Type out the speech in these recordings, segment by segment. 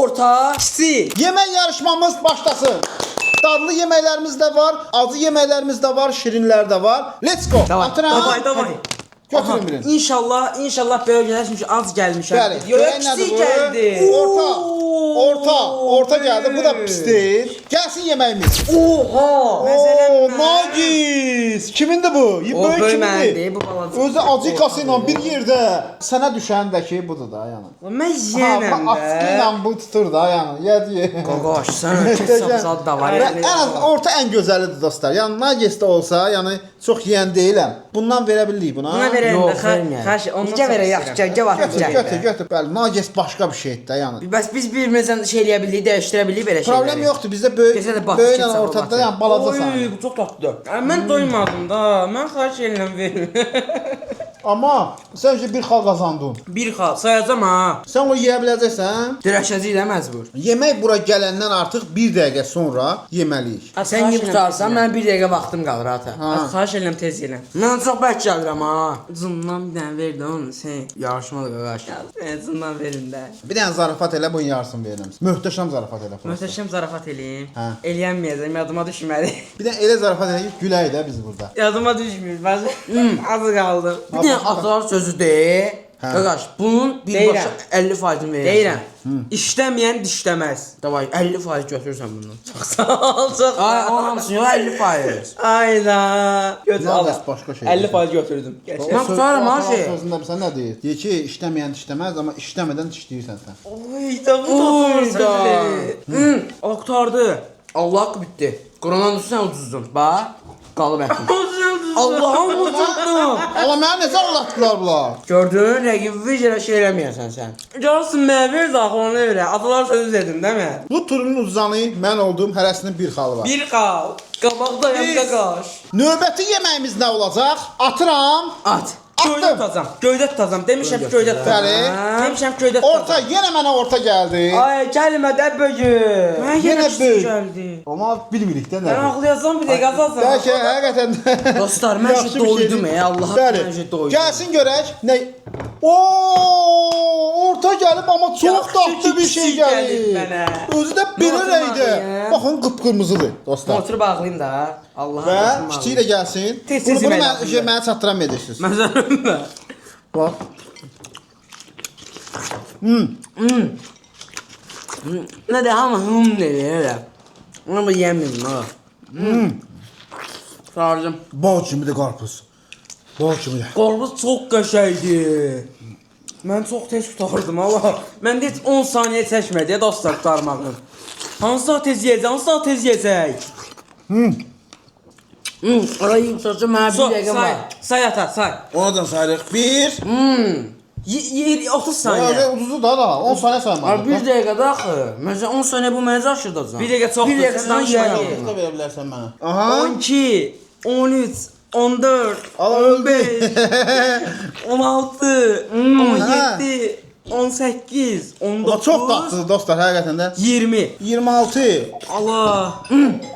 orta, kiçik. Yemək yarışmamız başlasın. Dadlı yeməklərimiz də var, acı yeməklərimiz də var, şirinlər də var. Let's go. Davay. Götürün birini. İnşallah böyle gələr çünki az gəlmişəm. Bəli. Kiçik gəldi. Orta gəldi. Bu da pis deyil. Gəlsin yeməyimiz. Oha! Nagis. Kimindir bu? O Böyük böyüməlidir, kimindir? bu balaca. Özü acı kası ilə bir yerdə. Sənə düşən də ki, budur da yəni. Mən yiyənəm Askı ilə bu tutur da yəni. Yedi. Qaqaş, sən kesab da var. Ən az orta ən gözəlidir dostlar. Yəni Nagis də olsa, yəni çox yeyən deyiləm. Bundan verə bilirik buna. Buna verəyim Yox, də. Xaş, necə verək yaxşı, gəl. Götür. Bəli, Nagis başqa bir şeydir də yəni. Bəs biz bir-birimizdən şey eləyə bilirik, dəyişdirə bilirik belə şeyləri. Problem yoxdur. Bizdə böyük ilə ortada yəni balaca sayılır. Bu çox tatlıdır. Mən doymadım da. Mən xahiş edirəm verin. Amma sən bir xal qazandın. Bir xal sayacağam ha. Sən onu yeyə biləcəksən. Dirəşəcəyik də məcbur. Yemək bura gələndən artıq 1 dəqiqə sonra yeməliyik. Sən yiyib tutarsan, mən 1 dəqiqə vaxtım qalır ata. Xahiş edirəm tez yeləm. Mən çox bərk gəlirəm ha. Zımdan bir dənə ver də onu sən. Yarışmalı qaqaş. Zımdan verin də. Bir dənə zarafat elə bunun yarısını verirəm. Möhtəşəm zarafat elə. Möhtəşəm zarafat eləyim. Hə. Eləyənməyəcəm, yadıma düşmədi. Bir dənə elə zarafat elə ki, gülək də biz burada. Yadıma düşmür. Az qaldı. Bir dənə atalar sözü de. Hə. Qaqaş, bunun birbaşa 50%-ni verirəm. Deyirəm. İşləməyən dişləməz. Davay 50% götürürsən bundan. Çox sağ ol, çox. Ay, onun hamısını yox 50%. Ayda. Götür al. Başqa şey. 50% götürdüm. Mən tutarım ha şey. Sözündə sən nə deyir? Deyir ki, işləməyən dişləməz, amma işləmədən dişləyirsən sən. Oy, da bu tatlı. Aktardı. Allah haqqı bitdi. Quranan üstündən uduzdun. Bax, qalıb ətin. Allah'ım unuttun. Allah mənə necə anlatdılar bunlar? Gördün, rəqibi yerə şey eləməyəsən sən. Gəlsin mənə ver də onu öyrə. Atalar sözü dedim, değil mi? Bu turun uzanı mən olduğum hərəsinin bir xalı var. Bir qal. Qabaqdayam qaqaş. Növbəti yeməyimiz nə olacaq? Atıram. At. Göydə tutacam. Göydə tutacam. Demişəm ki, göydə tutacam. Bəli. Demişəm göydə Orta, tutacam. yenə mənə orta gəldi. Ay, gəlmə də böyük. Mən Yenə yenə böyük. gəldi. Amma bilmirik də Mən nədir. ağlayacam bir dəqiqə azalsam. Bəlkə həqiqətən Dostlar, mən yaxşı şey bir doydum şeydir. Allah'a Bəli. mən şey doydum. Gəlsin görək. Nə? Oo, orta gəlib amma çox Yaxşı dadlı bir ki, şey kiçik gəlib gəlir. mənə. Özü də belə Notu rəngdə. bağlayın. Baxın qıpqırmızıdır dostlar. Motoru bağlayayım da. Allah'a Və başım kiçiyi də gəlsin. Tez-tez Bunu yemək lazımdır. mənə çatdıran edirsiniz. Məzərimdə. Bax. Ne de ama dedi öyle. Ama yemedim ha. Sardım. Bal kimidir qarpız. Bal kimidir. Qarpız çox qəşəngdir. Mən çox tez tutardım Allah. Mən heç 10 saniyə çəkmədi dostlar tutarmağım. Hansı saat tez yeyəcək? Hansı saat tez yeyəcək? Arayayım sözü mənə bir dəqiqə Say, var. say ata, say. Oradan sayırıq. 1. 30 saniyə. Ya uduzu da 10 saniyə Abi saymadım. bir dəqiqə də axı. Mesela 10 saniyə bu mənə aşırdacaq. Bir dəqiqə çoxdur, Bir dəqiqə sən danışma danışma. ya. Nə verə bilərsən mənə? Aha. 12, 13, 14, Ala 15, 16, 17, 18, Bu çox 19, dadlıdır dostlar həqiqətən də. 20. 26. Allah.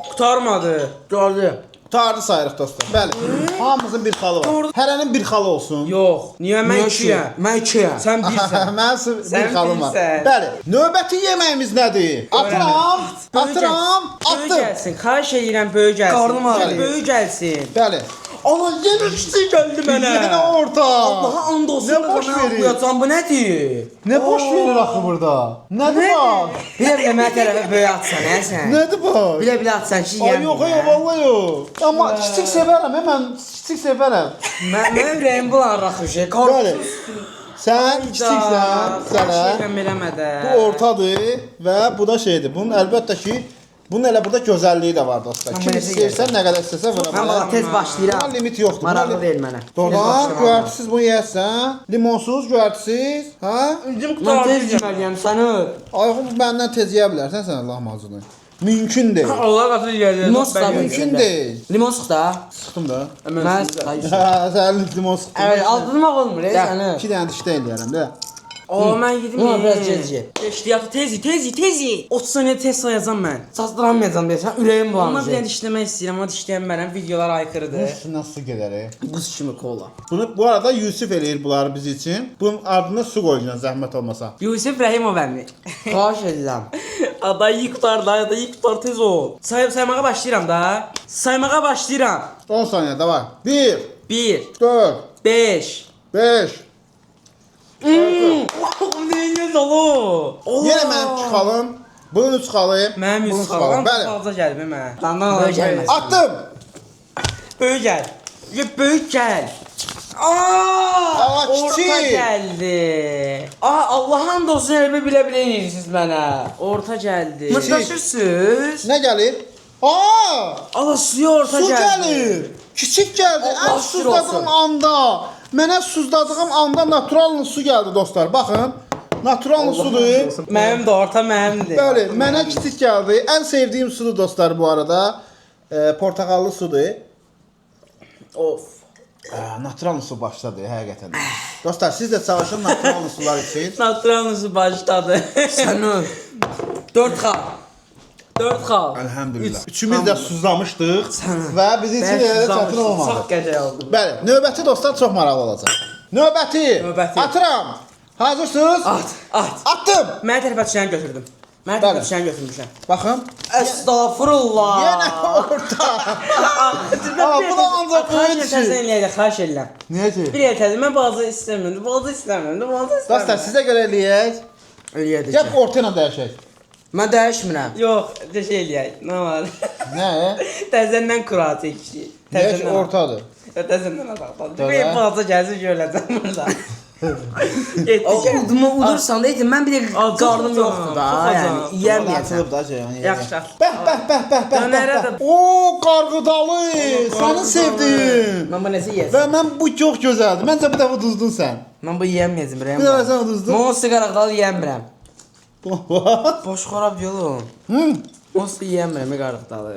Qurtarmadı. Gördü. Tardı sayırıq dostlar. Bəli. Hamımızın bir xalı var. Hərənin bir xalı olsun. Yox. Niyə mən ikiyəm? Mən ikiyəm. Sən birsən. Mənim bir Sən xalım var. birsən. Bəli. Növbəti yeməyimiz nədir? Atıram. Atıram. Böyük Attım. gəlsin. Xahiş edirəm böyük gəlsin. Qarnım ağrıyor. Böyük gəlsin. Bəli. Allah yenə kiçik gəldi mənə. Yenə orta. Allaha and olsun. Nə boş verir? Bu nədir? Nə boş verir axı burada? Nədir bax? Bir mənə tərəfə böyük atsan hə sən. Nədir bax? Bilə atsan ki Ay yeyəm. yox, yox, vallahi yox. Amma kiçik sevərəm, mən kiçik sevərəm. Mən ürəyim bulanır axı şey. Bəli. Sən kiçiksən, sənə. Şeyəm eləmədə. Bu ortadır və bu da şeydir. Bunun əlbəttə ki, bunun elə burada gözəlliyi də var dostlar. Kim istəyirsən, nə qədər istəsə vura Mən bilər. bax tez başlayıram. Buna limit yoxdur. Maraqlı deyil mənə. Doğrudan göyərtisiz bunu yeyəsən, limonsuz, göyərtisiz, hə? Üzüm Mən tez qurtardı. yeməliyəm səni. Ayğım məndən tez yeyə bilərsən sən lahmacunu. Mümkün deyil. Allah qatı gəldi. Limon sıxdı. Mümkün deyil. Limon sıx da. Sıxdım da. Mən Hə, sən limon sıxdın. Evet, aldırmaq olmur ey səni. 2 dənə dişdə eləyərəm də. Aa mən yedim. Buna biraz gec ye. Ehtiyatı tezi. 30 saniyə tez sayacağam mən. Çatdıramayacağam deyəsən, ürəyim Amma bulanacaq. bir dənə dişləmək istəyirəm, amma dişləyənmərəm. Videolar aykırıdır. Üstündən su gedər. Buz kimi kola. Bunu bu arada Yusuf eləyir bunları biz için. Bunun ardına su qoyacaksın zəhmət olmasa. Yusuf Rəhimov əmi. Xahiş edirəm. Adayı qurtar tez ol. Saymağa başlayıram da. Saymağa başlayıram. 10 saniye de var. 1, 1 4, 5 5. Neyiniz oğlum? Yenə mənim çıxalım. Bunun çıxalayım. Mənim Bunu yüz xalam. Bəli. Fazla gəlmə mənə. Böyük gəlməz. Attım. Böyük gəl. Böyük gəl. Aa, Orta kiçik. gəldi. Allah'ın dostu elimi bile eləyirsiniz mənə. Orta gəldi. Mırtlaşırsınız. Nə gəlir? Aa! Allah suya orta Su gəldi. gəlir. Kiçik gəldi. Allah Ən şükür suzladığım olsun. anda. Mənə suzladığım anda naturalın su gəldi dostlar. Baxın. Naturalın sudur. Mənim də orta mənimdir. Bəli, mənə kiçik gəldi. Ən sevdiyim sudur dostlar bu arada. Portakallı sudur. Of. Natural su başladı həqiqətən. Dostlar, siz də çalışın natural sular üçün. Naturalınızı başladı. Sən öl. 4 xal. 4 xal. Elhamdülillah. Üçümüz də suzlamışdıq və bizim üçün elə də çətin olmadı. Çox gəcə oldu. Bəli, növbəti dostlar çox maraqlı olacaq. Növbəti. Atıram. Hazırsınız? At. Attım. Mən tərəfə düşəni götürdüm. Mən Bəli. tərəfə düşəni götürmüşəm. Baxın. Estağfurullah. Yenə orta. Aa, bu da ancaq Xahiş böyle etsən düşür. eləyək, xahiş edirəm. Niyə ki? Bir el təzim, mən bazı istəmirəm, bazı istəmirəm. Dostlar, sizə görə eləyək. Eləyədik. Gəl orta ilə dəyişək. Mən dəyişmirəm. Yox, şey eləyək, nə var? Nə? Təzəndən kura çəkişi. Niyə ki ortadır? Təzəndən ataq. Doğru. Bir bazı gəlsin görəcəm burada. Getdik. Udursan deyəcəm, mən bir də qarnım yoxdur da, yəni yeyəməyəcəm. Atılıb da şey. Yaxşı. Bəh. Dönərə də- Oo, qarğıdalı. Səni sevdim. Mən bu necə Və yeyəcəm? mən bu çox gözəldir. Məncə bu dəfə uduzdun sən. Mən bu yeyəməyəcəm, Bir dəfə sən Mən uduzdun. o siqaraqdalı yeyəmirəm. Boş xarab yolum. O yeyəmirəm, qaraqdalı.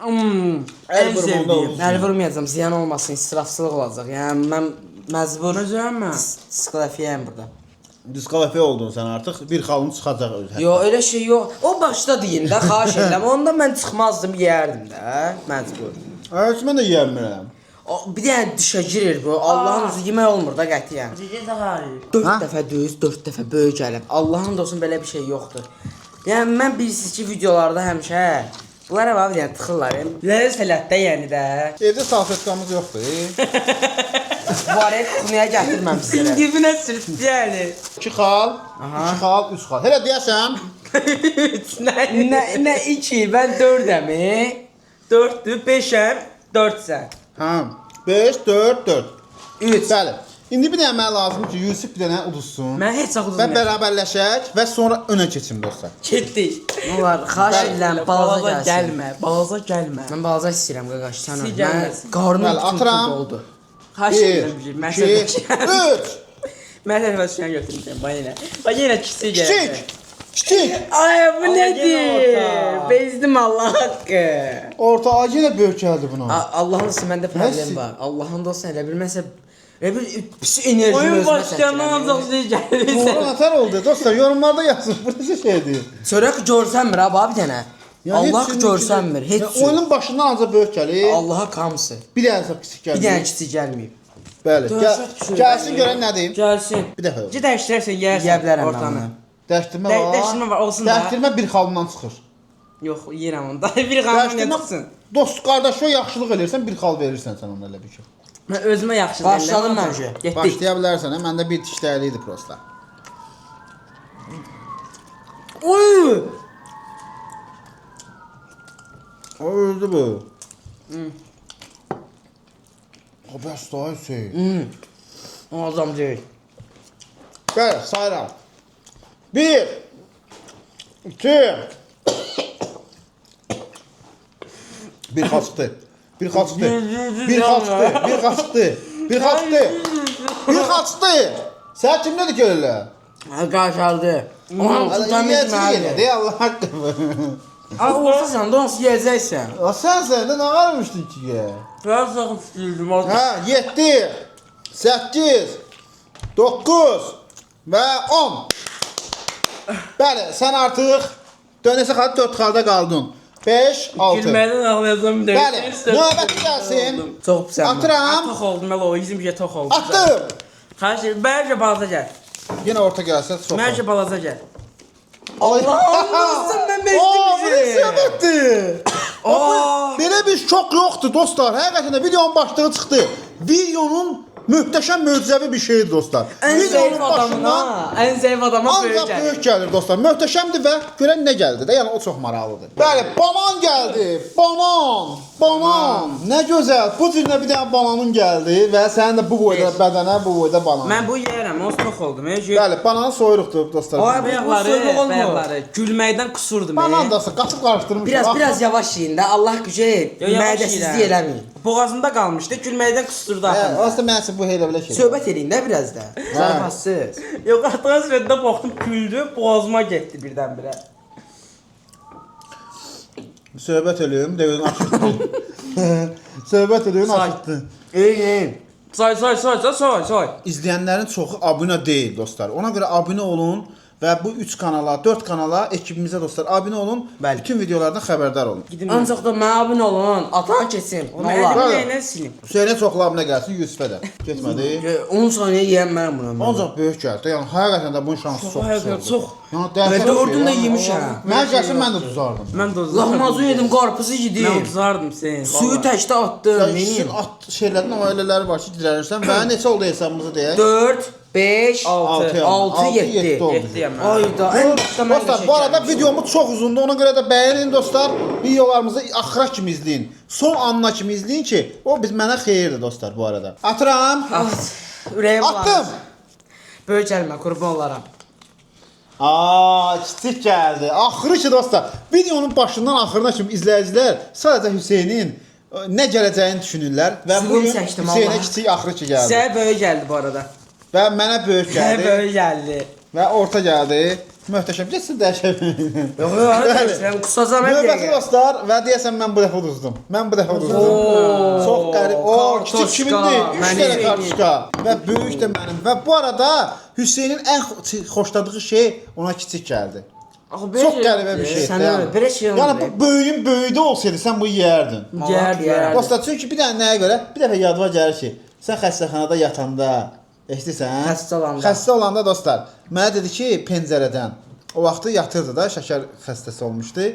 Ən sevdiyim. olsun. Əl vurmayacağam, ziyan olmasın, israfçılıq olacaq. Yəni mən məcbur Məcəmmə. sklafiyəm burada. Diskalifiyə oldun sən artıq. Bir xalın çıxacaq öz. Yo, elə şey yox. O başda deyin də, xahiş edirəm. Onda mən çıxmazdım, yeyərdim də, məcbur. Heç mən də yeyəmirəm. Bir dənə dişə girir bu. Allahın özü yemək olmur da qətiyyən. 4 Ha? dəfə döz, 4 dəfə böyük gəlib. Allahın olsun belə bir şey yoxdur. Yəni mən bilirsiniz ki, videolarda həmişə bunlara bax, yəni tıxırlar. Ləzzət sələtdə yəni də. Evdə salfetkamız yoxdur. Varət kunuya gətirməmişsiniz. Dibinə sürtdü yəni. 2 xal, 2 xal, 3 xal. Elə deyəsəm, 3 nə? Nə 2, mən 4-əm. 4-dür, 5-əm, 4-sən. hə, 5, 4, 4. 3. Bəli. İndi bir dənə mənə lazımdır ki, Yusuf bir dənə uduzsun. Mən heç vaxt Və uzun. bərabərləşək və sonra önə keçim dostlar. Getdik. Nə var? Xahiş edirəm, balaca gəlsin. gəlmə, balaca gəlmə. Mən balaca istəyirəm qaqaş, sən Siz ol. gəlməz. Mən qarnım Bəli, atıram. oldu. Xahiş 1, edirəm bir 2, məsələ. 3. Mən tərəfə düşəni götürmüşəm, bax yenə. Bax yenə kiçik gəldi. Kiçik. Kiçik. Ay bu Amma yenə nədir? orta. Bezdim Allah haqqı. Orta acı ilə böyük gəldi buna. Allahın olsun məndə problem Nəsi? var. Allahın da olsun elə bilməsə elə bir pis enerji Oyun özümə başlayandan ancaq şey Doğru gəlir. atar oldu. Dostlar yorumlarda yazın. Bu necə şeydir? Çörək görsənmir ha bax bir dənə. Allah görsənmir, heç Ya, cür. oyunun başından ancaq böyük gəlir. Allaha kamsı. Bir dənə çox kiçik gəlir. Bir dənə kiçik gəlməyib. Bəli. Dəhşət düşür. Gəlsin görən nə deyim. Gəlsin. Bir dəfə. Gecə dəyişdirərsən, yeyərsən. Yeyə bilərəm mən ortanı. bunu. Dəyişdirmə var. Dəyişdirmə var, olsun da. Dəyişdirmə bir xalından çıxır. Yox, yeyirəm onda. Bir qanun Dəyişdirmə çıxsın. dost qardaşa yaxşılıq eləyirsən, bir xal verirsən sən ona elə bir şey. Mən özümə yaxşı Başladım deyirəm. məncə. Getdik. Başlaya bilərsən, hə? Məndə bir dişləri idi prosta. Oy! O öldü bu. O bəs daha şey. O adam deyil. Bəli, sayıram. 1 2 Bir xal çıxdı. Bir xal çıxdı. Bir xal çıxdı. Bir xal çıxdı. Bir xal çıxdı. Bir xal çıxdı. Sən kimdədir ki elə? Ha qaşaldı. Onu tutan Yiyəcək etmədi. Allah haqqı. Ay ortasan da onsuz yeyəcəksən. Sən də nə varmışdın ki? Biraz saxın istəyirdim. Hə, 7 8 9 və 10. Bəli, sən artıq dönəsə xalı 4 xalda qaldın. 5, 6. Gülməkdən ağlayacağım bir Bəli, növbəti gəlsin. Çox pis. Atıram. Tox oldum, elə o yüzüm ki, tox oldum. Attım. Xahiş edirəm, bəlkə balaca gəl. Yenə orta gəlsə çox. Bəlkə balaca gəl. Allah'ım mən Oo, bezdim bu ne söhbətdir? Aa! Belə bir şok yoxdur dostlar. Həqiqətən də videonun başlığı çıxdı. Videonun möhtəşəm möcüzəvi bir şeydir dostlar. En Videonun zayıf adamına, en zayıf adama böyle ancaq gəlir. böyük gəlir dostlar. Möhtəşəmdir və görən nə gəldi də, yəni o çox maraqlıdır. Bəli, banan gəldi. Banan, banan. Nə gözəl. Bu cürlə bir dənə bananın gəldi və sənin də bu boyda bədənə, bu boyda banan. Mən bu yeyərəm, o tox oldum. Bəli, bananı soyuruqdur dostlar. Ay, Bəyaqları, gülməkdən qusurdum. Banan da qaçıb qarışdırmış. Biraz yavaş yiyin də, Allah gücə mədəsizlik eləməyin. Boğazımda qalmışdı, gülməkdən qusturdu axı. Aslında mən sizə bu elə belə şey. Söhbət eləyin də biraz da. Zarafasız. Yox, atığın sürətdə baxdım, güldü, boğazıma getdi birdən-birə. Söhbət eləyim, devin açıqdı. Söhbət eləyim, açıqdı. Eləyin. Say. İzləyənlərin çoxu abunə deyil dostlar. Ona görə abunə olun və bu 3 kanala, 4 kanala ekibimizə dostlar abunə olun. Bəli. Bütün videolardan xəbərdar olun. Gidim. Ancaq da mənə abunə olun, atan keçsin. O Vallahi. Bəli. mənə silim. Hüseynə çoxlu abunə gəlsin, Yusufə də. Getmədi. 10 saniyə yeyəm mənəm bunu. Ancaq böyük gəldi. Yəni həqiqətən də bunun şansı çox Həqiqətən pis çox. oldu. Yəni Mən dəhşət dördünü də şey, yemişəm. Mən gəlsin mən də duzardım. Mən də uzardım. Lahmacun yedim, qarpızı Mən yedim. uzardım sen. Suyu təkdə attım. Sizin Neyim? at şeylərin amma elələri var ki, dirənirsən. Və neçə oldu hesabımızı deyək? 4, 5, 6. 6, 7 oldu. 7-yəm mən. Ayda, ən başda mən Dostlar, bu arada videomuz çox uzundur. Ona görə də bəyənin dostlar. Videolarımızı axıra kimi izləyin. Son anına kimi izləyin ki, o mənə xeyirdir dostlar bu arada. Atıram. Ürəyim Attım. Böyük gəlmə, qurban olaram. Kiçik gəldi. Axırı ki dostlar. Videonun başından axırına kimi izləyicilər sadəcə Hüseynin nə gələcəyini düşünürlər və bu Zulum gün çəkdim, Hüseynə Allah. kiçik axırı ki gəldi. Sənə böyük gəldi bu arada. Və mənə böyük Sənə gəldi böyük gəldi. və orta gəldi. Möhtəşəm. Getsin dəyişəməyin. Yox, mən qusacam hep Növbəti dəqiqə. dostlar və deyəsən mən bu dəfə uduzdum. Mən bu dəfə uduzdum. Çox qərib. O kiçik Kartoşka, kimindir? 3 mənim. dənə kartoşka və böyük də mənim. Və bu arada Hüseynin ən xoşladığı şey ona kiçik gəldi. Çox qəribə bir şeydir. Sən öyle, belə şey olmur. Yəni bu böyüyün böyüyü olsaydı sən bu yeyərdin. Yerdi. Dostlar, çünki bir dənə nəyə görə? Bir dəfə yadıma gəlir ki, sən xəstəxanada yatanda, eşidirsən? Xəstə olanda dostlar, mənə dedi ki, pəncərədən. O vaxtı yatırdı da, şəkər xəstəsi olmuşdu.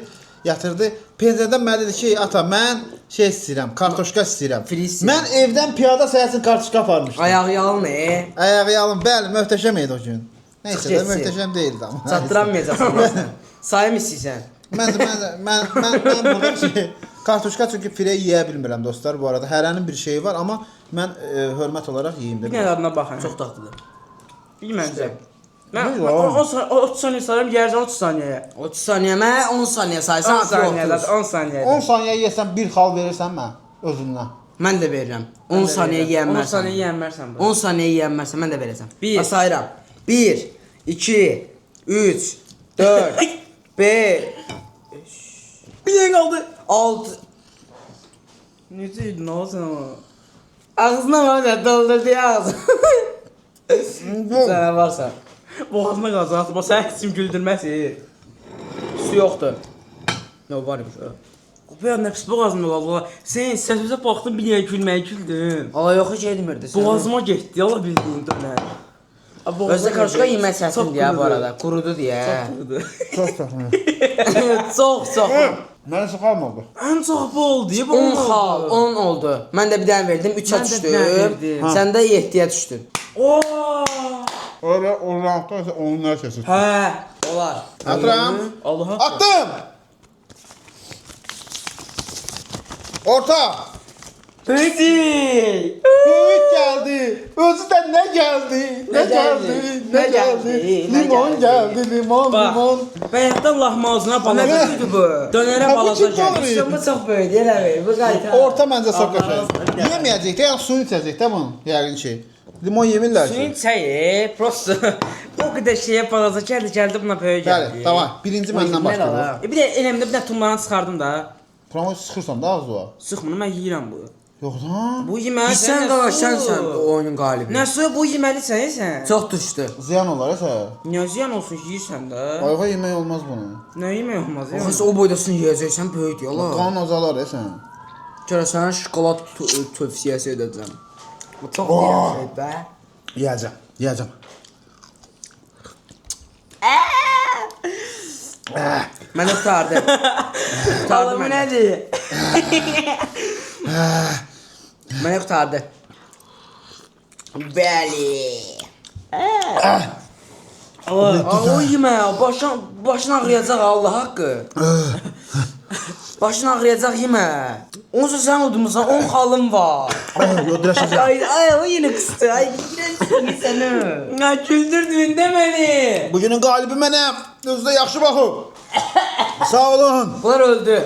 Yatırdı. Pəncərədən mənə dedi ki, ata, mən şey istəyirəm, kartoşka istəyirəm. Mən evdən piyada səyəsin kartoşka aparmışdım. Ayağı yalın, Ayağı yalın, bəli, möhtəşəm idi o gün. Neysə də getsin. möhtəşəm deyildi amma. Çatdıramayacaqsın. Sayım istəyirsən. Mən burada ki, kartoşka çünki firə yeyə bilmirəm dostlar bu arada. Hərənin bir şeyi var, amma mən hörmət olaraq yeyim də. Bir nə adına baxın. Çox dadlıdır. Bilməyəcəm. Mən Ne var? 30 saniyə sayıram, yerəcəm 30 saniyəyə. 30 saniyə, mənə 10 saniyə saysan 10 saniyədə, 30. 10 saniyədə. 10 saniyə yeyəsən 1 xal verirsən mən özündən. Mən də verirəm. 10 saniyə 10 yeyənmərsən. saniyə yeyənmərsən bu. 10 saniyə yeyənmərsən, mən də verəcəm. Bir. Sayıram. 1, 2, 3, 4, 5, Bir yer qaldı. 6. Necə idin o sən o? Ağzına var ya, doldurdu ya ağzı. Sənə varsa. Boğazına qalacaq. Bax sən heç kim güldürməz. Su yoxdur. Nə var imiş o? Bu ya nəfs boğazıma qaldı. Sən səsimizə baxdın bir yer gülməyə güldün. Allah yox heç etmirdi. Boğazıma getdi, yala bildiyin dönər. Özdə karışqa yemək çətindir ya bu arada. Qurudu deyə. Çox. Mənə sıxalmadı. Ən çox bu oldu. 10 xal, 10 oldu. Mən də bir dənə verdim, 3-ə Mən də bir dənə düşdüm. verdim. Sən də 7-yə düşdün. Oo! Öyle o rahatda isə onun nə kəsir. Hə, olar. Atıram. Allaha. Attım. Orta. Peki. Böyük gəldi. Özü də nə gəldi? Nə gəldi? Nə gəldi? Limon gəldi, limon. Bayaqdan lahmacuna Nə balaca. böyüdü bu? Dönərə Ha, bu balaca kim gəldi. olur? İşte bu çox böyüdü, elə ver. Bu qaytar. Orta məncə çox qəşəng. Yeməyəcək də, yəni suyunu içəcək də bunun. Yəqin ki. Limon yemirlər ki. Suyun çayı, prosto. O qədər şeyə balaca gəldi buna böyük Bəli, gəldi. tamam. Birinci məndən başlayırıq. Bir də eləmdə bir də tumlarını çıxardım da. Promo sıxırsan da az o. Sıxmını mən yeyirəm bu. Yox lan. Bu yeməli Sən qalaş, sən o oyunun qalibi. Nəsə bu yeməlisən sən? Çox düşdü. Ziyan olar sən. Niyə ziyan olsun ki, yeyirsən də? Ayığa yemək olmaz bunu. Nə yemək olmaz ya? Axı o boydasını yeyəcəksən, böyük yala. Qan azalar sən. Görə sənə şokolad tövsiyəsi edəcəm. Bu çox deyən şey bə. Yeyəcəm. Mənə qurtardı. Qurtardı Bu mənə. nədir? Mənə qurtardı. Bəli. O yemə, başın ağrıyacaq Allah haqqı. Başın ağrıyacaq yemə. Onsa sən udmusan, 10 xalım var. Öldürəşəcəm. Ay, o yenə qıstı. Ay, bilirsən səni. Nə güldürdün də məni? Bugünün qalibi mənəm. Özünüzə yaxşı baxın. Sağ olun. Bunlar öldü.